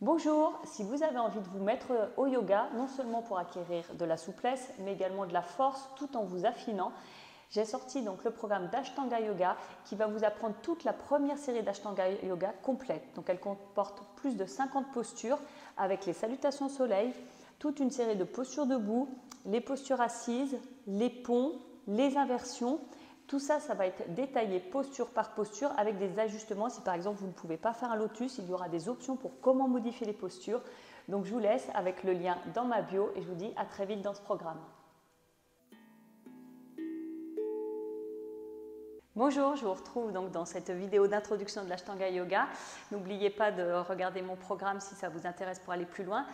Bonjour, si vous avez envie de vous mettre au yoga, non seulement pour acquérir de la souplesse, mais également de la force tout en vous affinant, j'ai sorti donc le programme d'Ashtanga Yoga qui va vous apprendre toute la première série d'Ashtanga Yoga complète. Donc elle comporte plus de 50 postures avec les salutations soleil, toute une série de postures debout, les postures assises, les ponts, les inversions. Tout ça, ça va être détaillé posture par posture avec des ajustements. Si par exemple vous ne pouvez pas faire un lotus, il y aura des options pour comment modifier les postures. Donc je vous laisse avec le lien dans ma bio et je vous dis à très vite dans ce programme. Bonjour, je vous retrouve donc dans cette vidéo d'introduction de l'Ashtanga Yoga. N'oubliez pas de regarder mon programme si ça vous intéresse pour aller plus loin.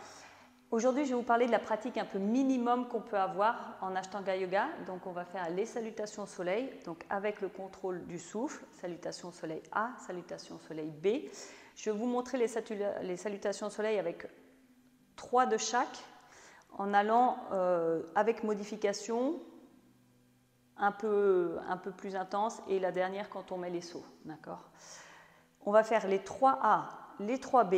Aujourd'hui, je vais vous parler de la pratique un peu minimum qu'on peut avoir en Ashtanga Yoga. Donc, on va faire les salutations au soleil, donc avec le contrôle du souffle, salutation soleil A, salutation soleil B. Je vais vous montrer les salutations au soleil avec 3 de chaque, en allant avec modification un peu plus intense et la dernière quand on met les sauts. D'accord ? On va faire les 3 A, les 3 B.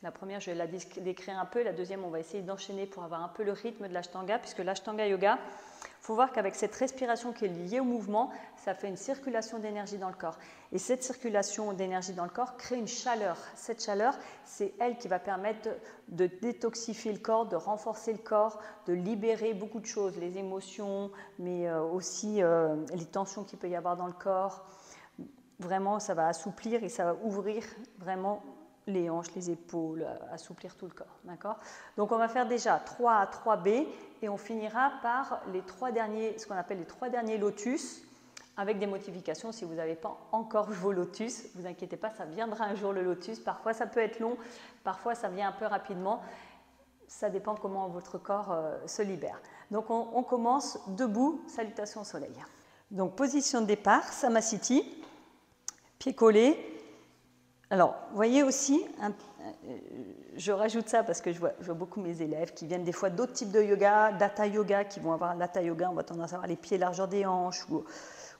La première, je vais la décrire un peu. La deuxième, on va essayer d'enchaîner pour avoir un peu le rythme de l'Ashtanga, puisque l'Ashtanga Yoga, il faut voir qu'avec cette respiration qui est liée au mouvement, ça fait une circulation d'énergie dans le corps. Et cette circulation d'énergie dans le corps crée une chaleur. Cette chaleur, c'est elle qui va permettre de détoxifier le corps, de renforcer le corps, de libérer beaucoup de choses, les émotions, mais aussi les tensions qu'il peut y avoir dans le corps. Vraiment, ça va assouplir et ça va ouvrir vraiment les hanches, les épaules, assouplir tout le corps. D'accord ? Donc on va faire déjà 3A, 3B et on finira par les 3 derniers, ce qu'on appelle les 3 derniers lotus, avec des modifications. Si vous n'avez pas encore vos lotus, ne vous inquiétez pas, ça viendra un jour le lotus. Parfois ça peut être long, parfois ça vient un peu rapidement. Ça dépend comment votre corps se libère. Donc on commence debout, salutation au soleil. Donc position de départ, Samasthiti, pieds collés. Alors, vous voyez aussi, je rajoute ça parce que je vois beaucoup mes élèves qui viennent des fois d'autres types de yoga, Hatha yoga, qui vont avoir l'Hatha yoga, on va tendance à avoir les pieds largeur des hanches ou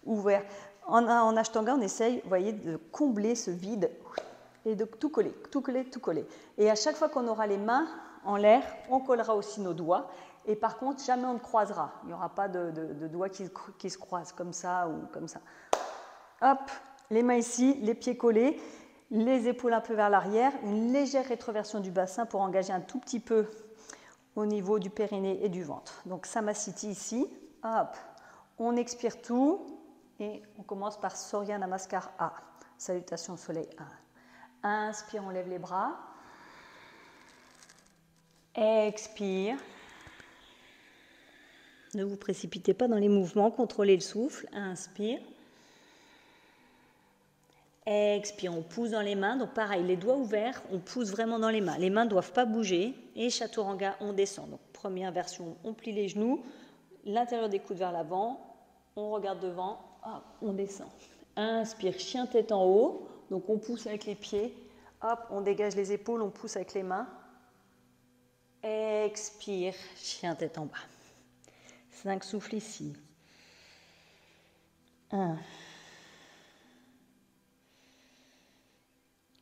ouverts. En Ashtanga, on essaye, vous voyez, de combler ce vide et de tout coller, tout coller, tout coller. Et à chaque fois qu'on aura les mains en l'air, on collera aussi nos doigts. Et par contre, jamais on ne croisera. Il n'y aura pas de doigts qui se croisent comme ça ou comme ça. Hop, les mains ici, les pieds collés. Les épaules un peu vers l'arrière, une légère rétroversion du bassin pour engager un tout petit peu au niveau du périnée et du ventre. Donc Samasthiti ici, hop, on expire tout et on commence par Surya Namaskar A, salutation au soleil A. Inspire, on lève les bras. Expire. Ne vous précipitez pas dans les mouvements, contrôlez le souffle. Inspire. Expire, on pousse dans les mains. Donc pareil, les doigts ouverts, on pousse vraiment dans les mains. Les mains ne doivent pas bouger. Et Chaturanga, on descend. Donc première version, on plie les genoux, l'intérieur des coudes vers l'avant, on regarde devant, hop, on descend. Inspire, chien tête en haut. Donc on pousse avec les pieds. Hop, on dégage les épaules, on pousse avec les mains. Expire, chien tête en bas. 5 souffles ici. 1.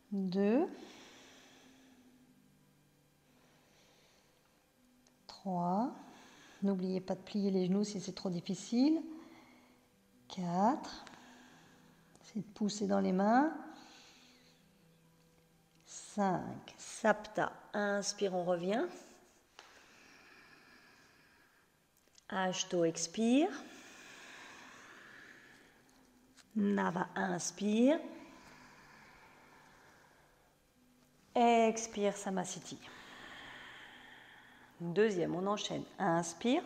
2, 3, n'oubliez pas de plier les genoux si c'est trop difficile, 4, c'est de pousser dans les mains, 5, Sapta, inspire, on revient, Ashto, expire, Nava, inspire, expire, Samasthiti. Deuxième, on enchaîne. Inspire.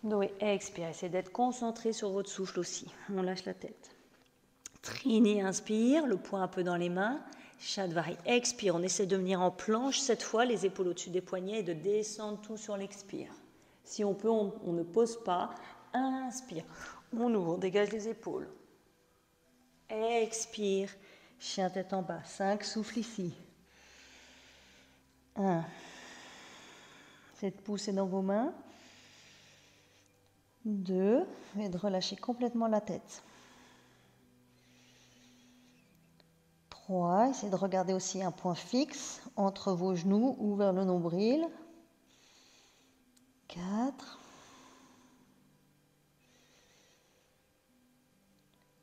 Oui, expire. Essayez d'être concentré sur votre souffle aussi. On lâche la tête. Trini, inspire. Le poing un peu dans les mains. Shadvari, expire. On essaie de venir en planche cette fois, les épaules au-dessus des poignets et de descendre tout sur l'expire. Si on peut, on ne pose pas. Inspire. On ouvre, on dégage les épaules. Expire. Chien tête en bas. 5 souffles ici. 1. C'est de pousser dans vos mains. 2. Et de relâcher complètement la tête. 3. Essayez de regarder aussi un point fixe entre vos genoux ou vers le nombril. 4.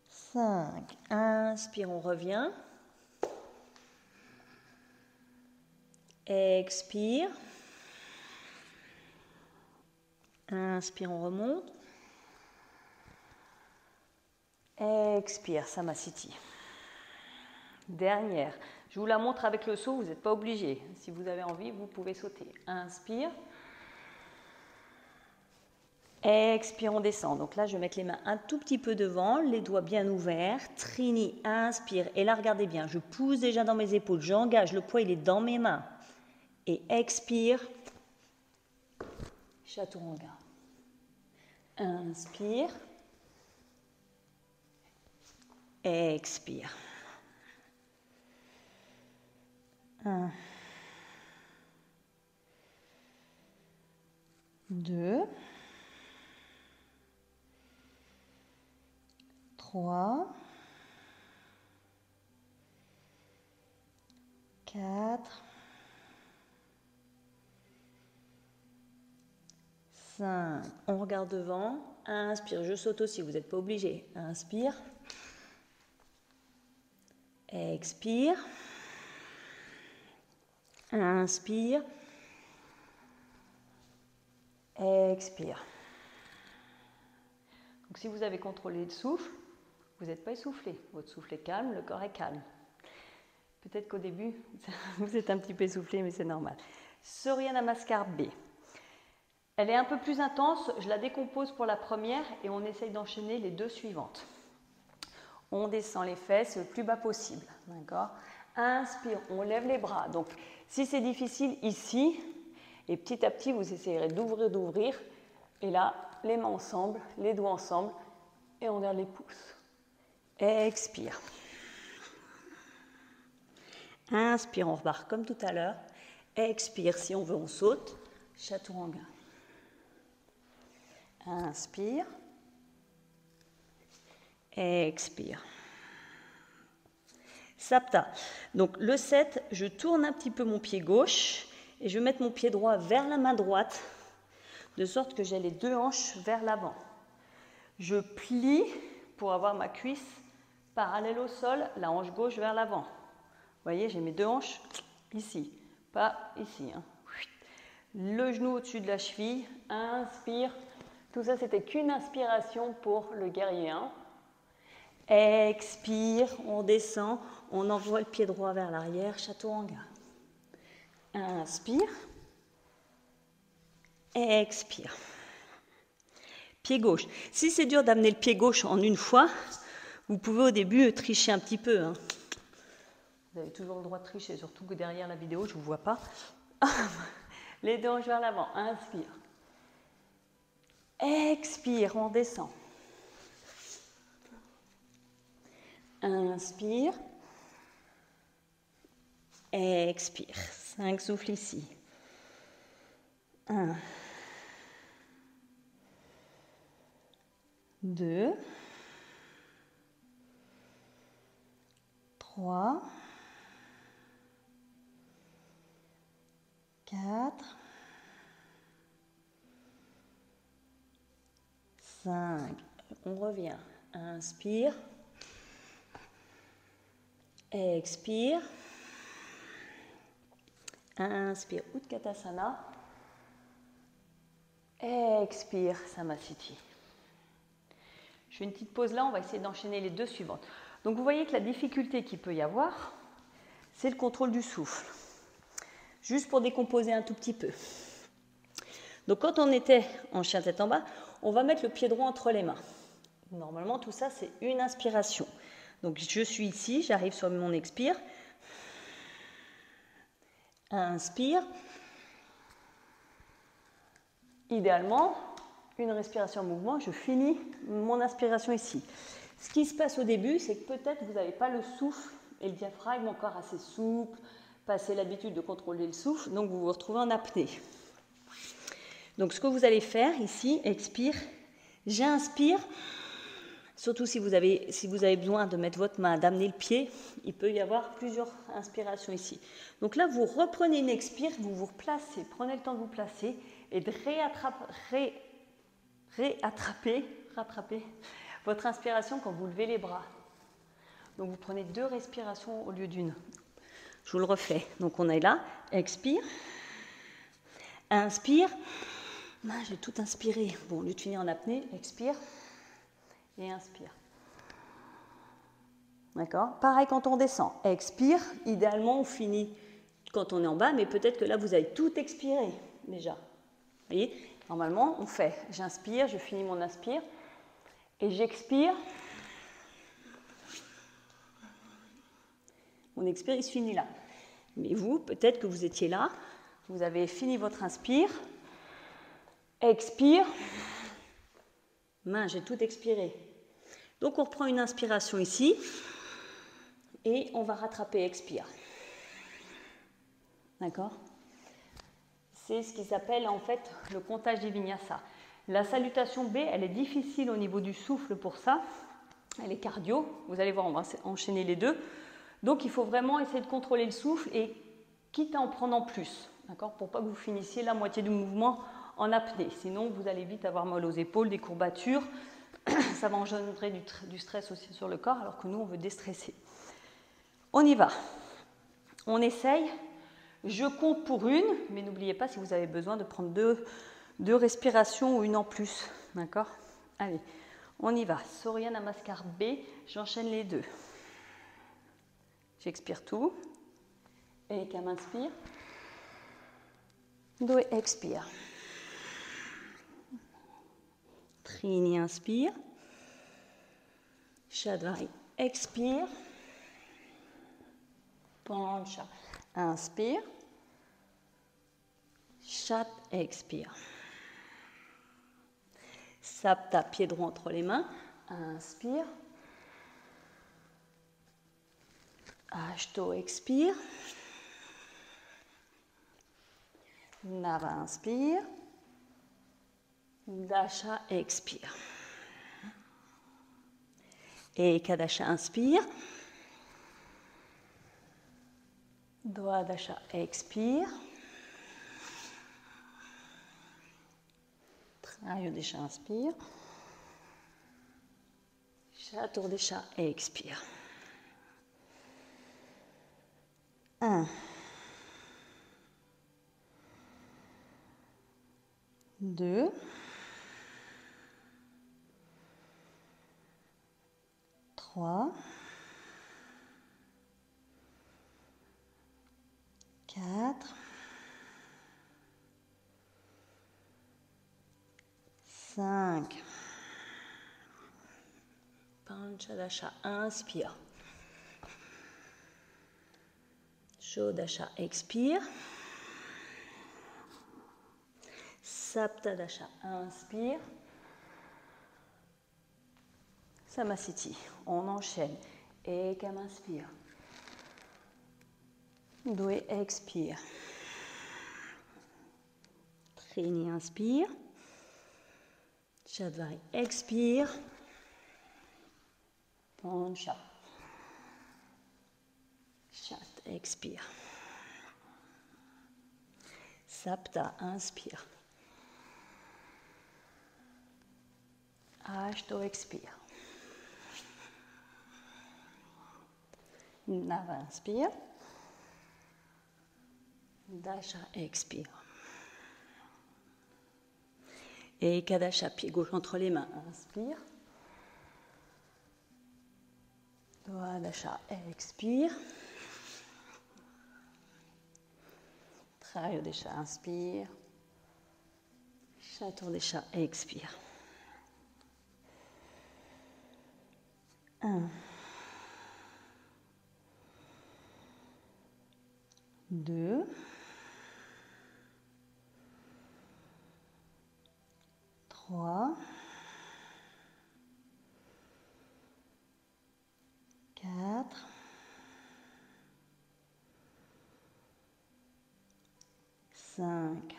5. Inspire, on revient. Expire. Inspire, on remonte. Expire, Samasthiti. Dernière. Je vous la montre avec le saut, vous n'êtes pas obligé. Si vous avez envie, vous pouvez sauter. Inspire. Expire, on descend. Donc là, je vais mettre les mains un tout petit peu devant, les doigts bien ouverts. Trini, inspire. Et là, regardez bien, je pousse déjà dans mes épaules, j'engage, le poids, il est dans mes mains. Et expire. Chaturanga. Inspire. Expire. 1, 2, 3, 4, 5. On regarde devant. Inspire, je saute aussi, vous n'êtes pas obligé. Inspire. Expire. Inspire. Expire. Donc si vous avez contrôlé le souffle, vous n'êtes pas essoufflé. Votre souffle est calme, le corps est calme. Peut-être qu'au début, vous êtes un petit peu essoufflé, mais c'est normal. Surya Namaskar B. Elle est un peu plus intense, je la décompose pour la première et on essaye d'enchaîner les deux suivantes. On descend les fesses le plus bas possible, d'accord? Inspire, on lève les bras. Donc, si c'est difficile ici, et petit à petit, vous essayerez d'ouvrir, et là, les mains ensemble, les doigts ensemble, et on garde les pouces. Expire. Inspire, on repart comme tout à l'heure. Expire, si on veut, on saute. Chaturanga. Inspire. Expire. Sapta. Donc le 7, je tourne un petit peu mon pied gauche et je vais mettre mon pied droit vers la main droite de sorte que j'ai les deux hanches vers l'avant. Je plie pour avoir ma cuisse parallèle au sol, la hanche gauche vers l'avant. Vous voyez, j'ai mes deux hanches ici, pas ici. Hein. Le genou au-dessus de la cheville, inspire. Tout ça, c'était qu'une inspiration pour le guerrier 1. Expire, on descend, on envoie le pied droit vers l'arrière, Chaturanga. Inspire. Expire. Pied gauche. Si c'est dur d'amener le pied gauche en une fois, vous pouvez au début tricher un petit peu. Hein. Vous avez toujours le droit de tricher, surtout que derrière la vidéo, je ne vous vois pas. Les deux hanches vers l'avant. Inspire. Expire, on descend. Inspire. Expire. 5 souffles ici. 1. 2. 3. 4. 5. On revient. Inspire. Expire. Inspire, Utkatasana. Expire, Samasthiti. Je fais une petite pause là, on va essayer d'enchaîner les deux suivantes. Donc vous voyez que la difficulté qu'il peut y avoir, c'est le contrôle du souffle. Juste pour décomposer un tout petit peu. Donc quand on était en chien tête en bas, on va mettre le pied droit entre les mains. Normalement, tout ça, c'est une inspiration. Donc je suis ici, j'arrive sur mon expire. Inspire. Idéalement, une respiration en mouvement, je finis mon inspiration ici. Ce qui se passe au début, c'est que peut-être vous n'avez pas le souffle et le diaphragme encore assez souple, pas assez l'habitude de contrôler le souffle, donc vous vous retrouvez en apnée. Donc ce que vous allez faire ici, expire, j'inspire, Surtout si vous avez besoin de mettre votre main, d'amener le pied, il peut y avoir plusieurs inspirations ici. Donc là, vous reprenez une expire, vous vous replacez, prenez le temps de vous placer et de rattraper votre inspiration quand vous levez les bras. Donc vous prenez 2 respirations au lieu d'une. Je vous le refais. Donc on est là, expire, inspire. J'ai tout inspiré. Bon, au lieu de finir en apnée, expire et inspire. D'accord? Pareil quand on descend. Expire. Idéalement, on finit quand on est en bas, mais peut-être que là, vous avez tout expiré déjà. Vous voyez? Normalement, on fait. J'inspire, je finis mon inspire et j'expire. Mon expire, il se finit là. Mais vous, peut-être que vous étiez là, vous avez fini votre inspire, expire, j'ai tout expiré. Donc on reprend une inspiration ici et on va rattraper, expire. D'accord? C'est ce qui s'appelle en fait le comptage des vinyasa. La salutation B, elle est difficile au niveau du souffle pour ça. Elle est cardio. Vous allez voir, on va enchaîner les deux. Donc il faut vraiment essayer de contrôler le souffle et quitte à en prendre en plus, d'accord, pour pas que vous finissiez la moitié du mouvement en apnée. Sinon, vous allez vite avoir mal aux épaules, des courbatures. Ça va engendrer du stress aussi sur le corps, alors que nous, on veut déstresser. On y va. On essaye. Je compte pour une, mais n'oubliez pas si vous avez besoin de prendre deux respirations ou une en plus, d'accord? Allez, on y va. Surya Namaskar B, j'enchaîne les 2. J'expire tout. Ekam inspire. Do expire. Trini inspire. Shadvari expire. Pancha inspire. Chat expire. Sapta, pied droit entre les mains. Inspire. Ashto expire. Nava inspire. Dasha expire. Et Kadasha inspire. Dwadasha expire. Trayodesha inspire. Chaturdesha expire. 1. 2. 3. 4. 5. Panchadasha, inspire. Shodasha, expire. Saptadasha, inspire. Samasthiti, on enchaîne. Ekam inspire. Doué expire. Trini inspire. Shadvari expire. Pancha. Chat expire. Sapta inspire. Ashto expire. Nava inspire. Dasha expire. Et Kadasha, pied gauche entre les mains, inspire. Dwadasha, expire. Trayodesha, inspire. Chaturdesha, expire. 1. 2. 3. 4. 5.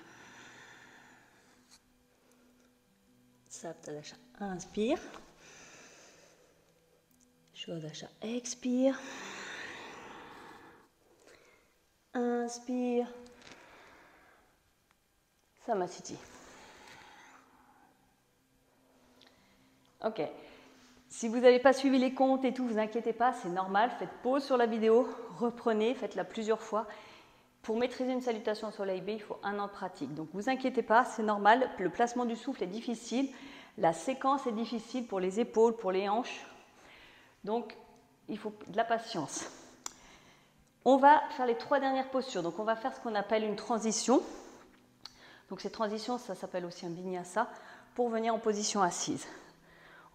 Saptadasha, inspire. Shodasha. Expire. Inspire. Samasthiti. Ok. Si vous n'avez pas suivi les comptes et tout, vous inquiétez pas, c'est normal. Faites pause sur la vidéo, reprenez, faites-la plusieurs fois. Pour maîtriser une salutation au soleil B, il faut 1 an de pratique. Donc vous inquiétez pas, c'est normal. Le placement du souffle est difficile. La séquence est difficile pour les épaules, pour les hanches. Donc il faut de la patience. On va faire les 3 dernières postures. Donc on va faire ce qu'on appelle une transition. Donc cette transition, ça s'appelle aussi un vinyasa, pour venir en position assise.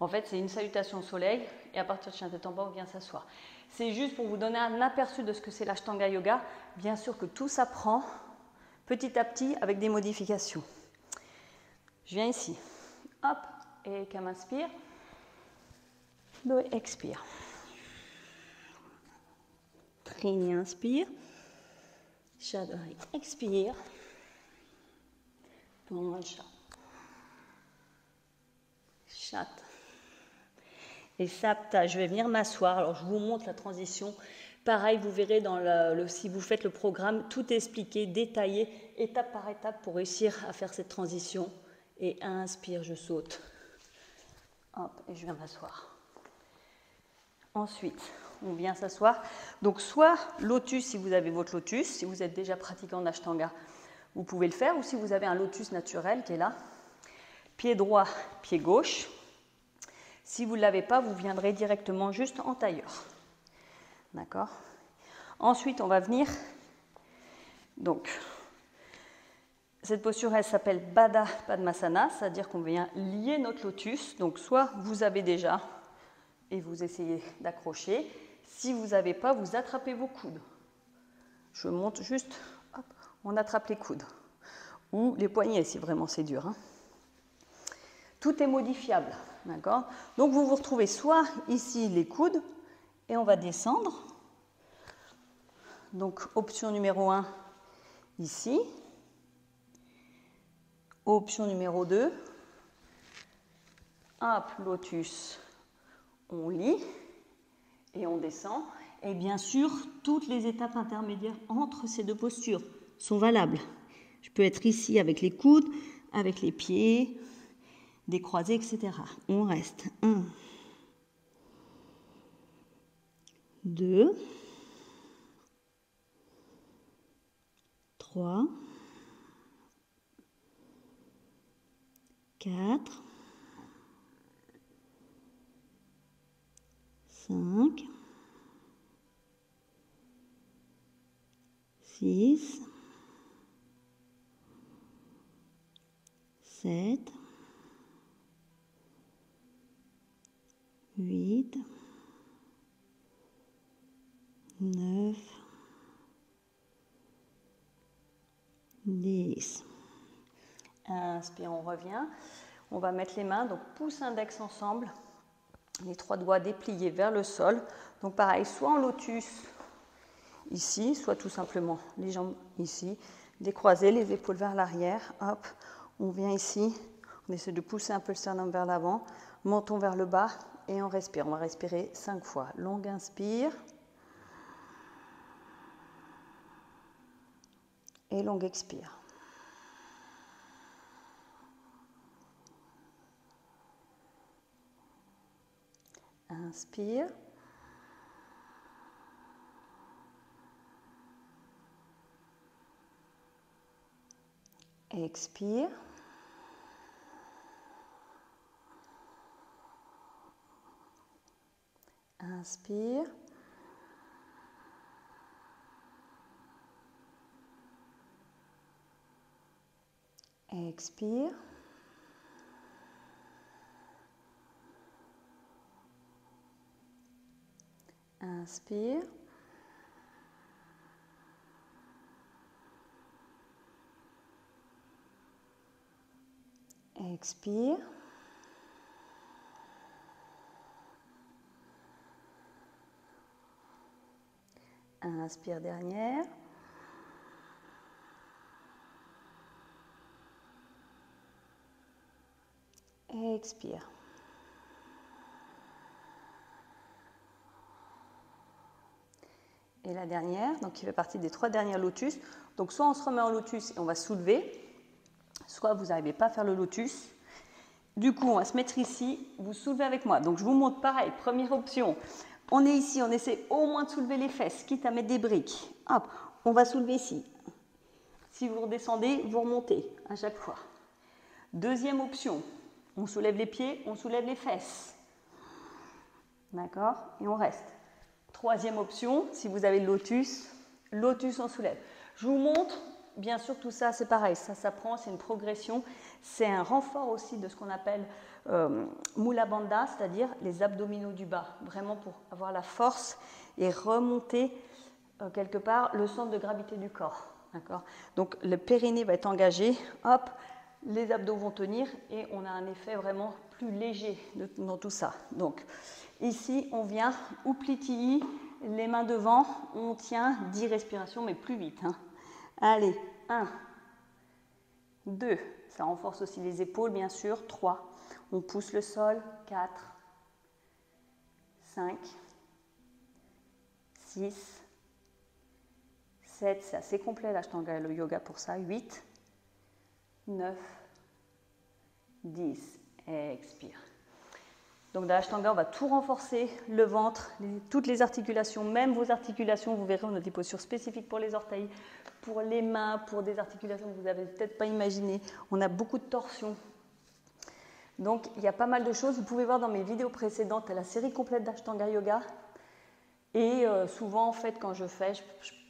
En fait, c'est une salutation au soleil et à partir de Shantatamba, on vient s'asseoir. C'est juste pour vous donner un aperçu de ce que c'est l'Ashtanga Yoga. Bien sûr que tout s'apprend petit à petit avec des modifications. Je viens ici. Hop, et Kam inspire. Loé expire. Trini inspire. Shadari expire. Prancha. Chat. Et Sapta, je vais venir m'asseoir. Alors, je vous montre la transition. Pareil, vous verrez si vous faites le programme, tout est expliqué, détaillé, étape par étape pour réussir à faire cette transition. Et inspire, je saute. Hop, et je viens m'asseoir. Ensuite, on vient s'asseoir. Donc, soit lotus si vous avez votre lotus, si vous êtes déjà pratiquant d'Ashtanga, vous pouvez le faire, ou si vous avez un lotus naturel qui est là. Pied droit, pied gauche. Si vous ne l'avez pas, vous viendrez directement juste en tailleur. D'accord? Ensuite, on va venir. Donc, cette posture, elle s'appelle Baddha Padmasana, c'est-à-dire qu'on vient lier notre lotus. Donc, soit vous avez déjà et vous essayez d'accrocher. Si vous n'avez pas, vous attrapez vos coudes. Je monte juste, hop, on attrape les coudes. Ou les poignets, si vraiment c'est dur. Hein. Tout est modifiable. D'accord? Donc, vous vous retrouvez soit ici les coudes, et on va descendre. Donc, option numéro 1, ici. Option numéro 2, hop, lotus, on lit, et on descend. Et bien sûr, toutes les étapes intermédiaires entre ces deux postures sont valables. Je peux être ici avec les coudes, avec les pieds, des croisés, etc. On reste 1, 2, 3, 4, 5, 6, 7, 8, 9, 10. Inspire, on revient. On va mettre les mains, donc pouce index ensemble, les 3 doigts dépliés vers le sol. Donc pareil, soit en lotus ici, soit tout simplement les jambes ici, décroiser les épaules vers l'arrière. Hop, on vient ici, on essaie de pousser un peu le sternum vers l'avant, menton vers le bas et on respire. On va respirer 5 fois. Longue inspire. Et longue expire. Inspire. Expire. Inspire. Expire. Inspire. Expire. Inspire dernière. Expire. et la dernière, donc qui fait partie des 3 dernières lotus. Donc soit on se remet en lotus et on va soulever, soit vous n'arrivez pas à faire le lotus. Du coup, on va se mettre ici, vous soulevez avec moi. Donc je vous montre pareil, première option. On est ici, on essaie au moins de soulever les fesses, quitte à mettre des briques. Hop, on va soulever ici. Si vous redescendez, vous remontez à chaque fois. Deuxième option, on soulève les pieds, on soulève les fesses. D'accord? Et on reste. Troisième option, si vous avez le lotus, lotus on soulève. Je vous montre, bien sûr tout ça c'est pareil, ça s'apprend, c'est une progression, c'est un renfort aussi de ce qu'on appelle Mula Bandha, c'est-à-dire les abdominaux du bas, vraiment pour avoir la force et remonter quelque part le centre de gravité du corps. D'accord? Donc le périnée va être engagé, hop, les abdos vont tenir et on a un effet vraiment plus léger dans tout ça. Donc ici on vient Upliti, les mains devant, on tient 10 respirations mais plus vite. Hein. Allez, 1, 2, ça renforce aussi les épaules bien sûr, 3, on pousse le sol, 4, 5, 6, 7, c'est assez complet l'Ashtanga le yoga pour ça, 8, 9, 10, expire. Donc dans l'Ashtanga, on va tout renforcer, le ventre, toutes les articulations, même vos articulations, vous verrez, on a des postures spécifiques pour les orteils, pour les mains, pour des articulations que vous n'avez peut-être pas imaginées. On a beaucoup de torsions. Donc il y a pas mal de choses. Vous pouvez voir dans mes vidéos précédentes la série complète d'Ashtanga Yoga. Et souvent, en fait, quand je fais,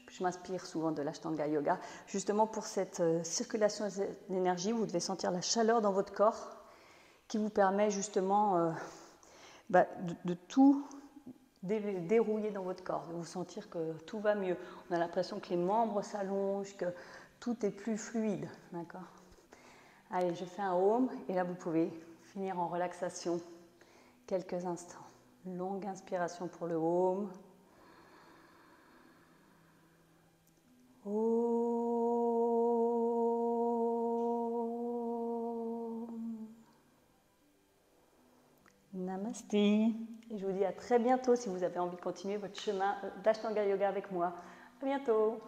je m'inspire souvent de l'Ashtanga Yoga, justement pour cette circulation d'énergie. Vous devez sentir la chaleur dans votre corps qui vous permet justement de tout dérouiller dans votre corps, de vous sentir que tout va mieux. On a l'impression que les membres s'allongent, que tout est plus fluide. D'accord ? Allez, je fais un Om et là vous pouvez finir en relaxation quelques instants. Longue inspiration pour le Om. Namasté. Et je vous dis à très bientôt si vous avez envie de continuer votre chemin d'Ashtanga Yoga avec moi. À bientôt.